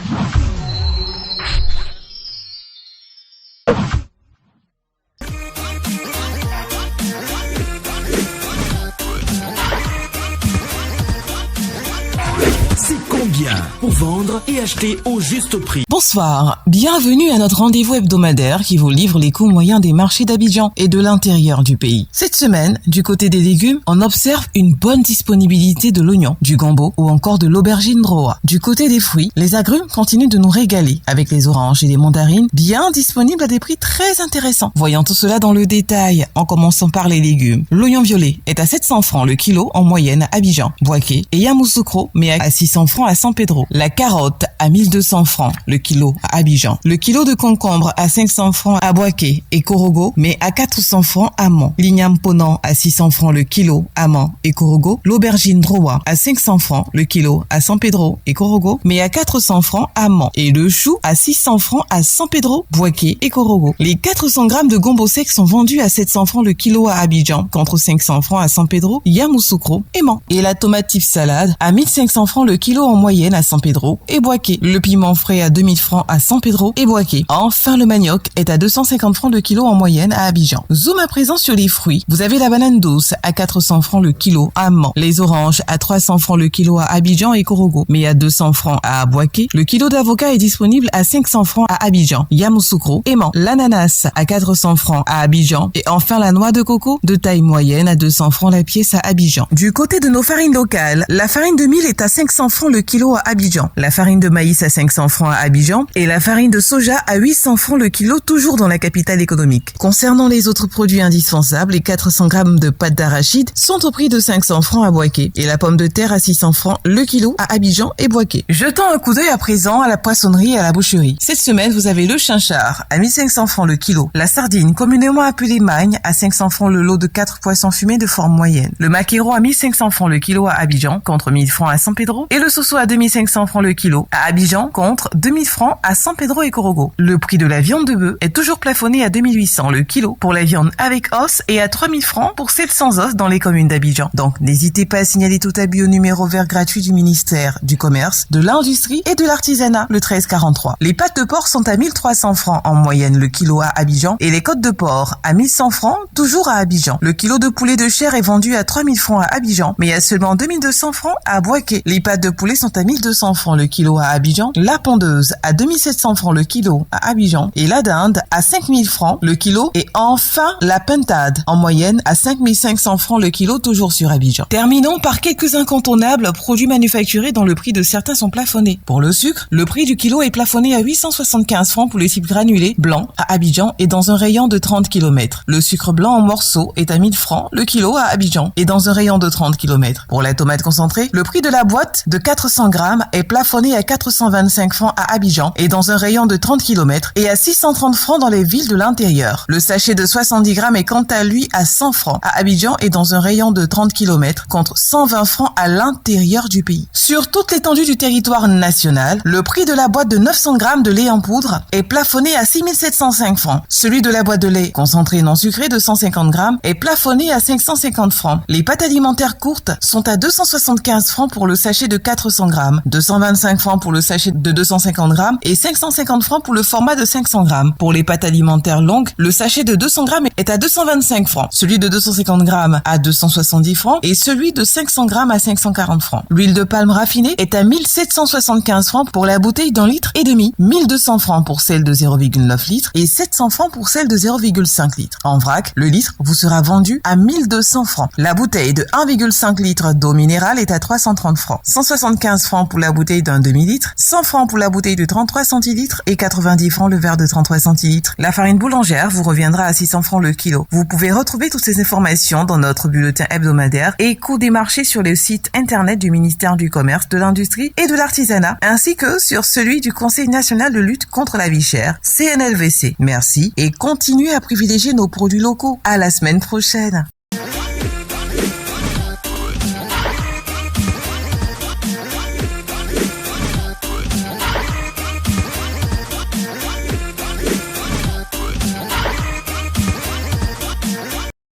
C'est combien pour vendre et acheter au juste prix? Bonsoir, bienvenue à notre rendez-vous hebdomadaire qui vous livre les coûts moyens des marchés d'Abidjan et de l'intérieur du pays. Cette semaine, du côté des légumes, on observe une bonne disponibilité de l'oignon, du gombo ou encore de l'aubergine broa. Du côté des fruits, les agrumes continuent de nous régaler avec les oranges et les mandarines bien disponibles à des prix très intéressants. Voyons tout cela dans le détail en commençant par les légumes. L'oignon violet est à 700 francs le kilo en moyenne à Abidjan, Boaké et Yamoussoukro, mais à 600 francs à San Pedro. La carotte à 1200 francs le kilo à Abidjan. Le kilo de concombre à 500 francs à Boaké et Korogo, mais à 400 francs à Mans. L'igname ponant à 600 francs le kilo à Mans et Korogo. L'aubergine broa à 500 francs le kilo à San Pedro et Korogo, mais à 400 francs à Mans. Et le chou à 600 francs à San Pedro, Boaké et Korogo. Les 400 grammes de gombo sec sont vendus à 700 francs le kilo à Abidjan, contre 500 francs à San Pedro, Yamoussoukro et Mans. Et la tomate tif salade à 1500 francs le kilo en moyenne à San Pedro et Boaké. Le piment frais à 2000 francs à San Pedro et Boaké. Enfin, le manioc est à 250 francs le kilo en moyenne à Abidjan. Zoom à présent sur les fruits. Vous avez la banane douce à 400 francs le kilo à Mans. Les oranges à 300 francs le kilo à Abidjan et Korogo, mais à 200 francs à Boaké. Le kilo d'avocat est disponible à 500 francs à Abidjan, Yamoussoukro et Mans. L'ananas à 400 francs à Abidjan. Et enfin, la noix de coco de taille moyenne à 200 francs la pièce à Abidjan. Du côté de nos farines locales, la farine de mil est à 500 francs le kilo à Abidjan. La farine de maïs à 500 francs à Abidjan et la farine de soja à 800 francs le kilo, toujours dans la capitale économique. Concernant les autres produits indispensables, les 400 grammes de pâte d'arachide sont au prix de 500 francs à Boaké et la pomme de terre à 600 francs le kilo à Abidjan et Boaké. Jetons un coup d'œil à présent à la poissonnerie et à la boucherie. Cette semaine, vous avez le chinchard à 1500 francs le kilo, la sardine, communément appelée magne, à 500 francs le lot de 4 poissons fumés de forme moyenne, le maquereau à 1500 francs le kilo à Abidjan, contre 1000 francs à San Pedro, et le soso à 2500 francs le kilo à Abidjan, contre 2000 francs à San Pedro et Korogo. Le prix de la viande de bœuf est toujours plafonné à 2800 le kilo pour la viande avec os et à 3000 francs pour celle sans os dans les communes d'Abidjan. Donc, n'hésitez pas à signaler tout abus au numéro vert gratuit du ministère du Commerce, de l'Industrie et de l'Artisanat, le 1343. Les pâtes de porc sont à 1300 francs en moyenne le kilo à Abidjan et les côtes de porc à 1100 francs, toujours à Abidjan. Le kilo de poulet de chair est vendu à 3000 francs à Abidjan, mais à seulement 2200 francs à Boaké. Les pâtes de poulet sont à 1200 francs le kilo à Abidjan, la pondeuse à 2700 francs le kilo à Abidjan et la dinde à 5000 francs le kilo et enfin la pintade en moyenne à 5500 francs le kilo, toujours sur Abidjan. Terminons par quelques incontournables produits manufacturés dont le prix de certains sont plafonnés. Pour le sucre, le prix du kilo est plafonné à 875 francs pour les sucres granulés blancs à Abidjan et dans un rayon de 30 km. Le sucre blanc en morceaux est à 1000 francs le kilo à Abidjan et dans un rayon de 30 km. Pour la tomate concentrée, le prix de la boîte de 400 grammes est plafonné à 425 francs à Abidjan et dans un rayon de 30 km et à 630 francs dans les villes de l'intérieur. Le sachet de 70 grammes est quant à lui à 100 francs à Abidjan et dans un rayon de 30 km contre 120 francs à l'intérieur du pays. Sur toute l'étendue du territoire national, le prix de la boîte de 900 grammes de lait en poudre est plafonné à 6705 francs. Celui de la boîte de lait concentré non sucré de 150 grammes est plafonné à 550 francs. Les pâtes alimentaires courtes sont à 275 francs pour le sachet de 400 grammes, 225 francs pour le sachet de 250 grammes et 550 francs pour le format de 500 grammes. Pour les pâtes alimentaires longues, le sachet de 200 grammes est à 225 francs, celui de 250 grammes à 270 francs et celui de 500 grammes à 540 francs. L'huile de palme raffinée est à 1775 francs pour la bouteille d'1,5 litre, 1200 francs pour celle de 0,9 litres et 700 francs pour celle de 0,5 litres. En vrac, le litre vous sera vendu à 1200 francs. La bouteille de 1,5 litre d'eau minérale est à 330 francs, 175 francs pour la bouteille d'un demi-litre, 100 francs pour la bouteille de 33 centilitres et 90 francs le verre de 33 centilitres. La farine boulangère vous reviendra à 600 francs le kilo. Vous pouvez retrouver toutes ces informations dans notre bulletin hebdomadaire et coûts des marchés sur le site internet du ministère du Commerce, de l'Industrie et de l'Artisanat, ainsi que sur celui du Conseil national de lutte contre la vie chère, CNLVC. Merci et continuez à privilégier nos produits locaux. À la semaine prochaine.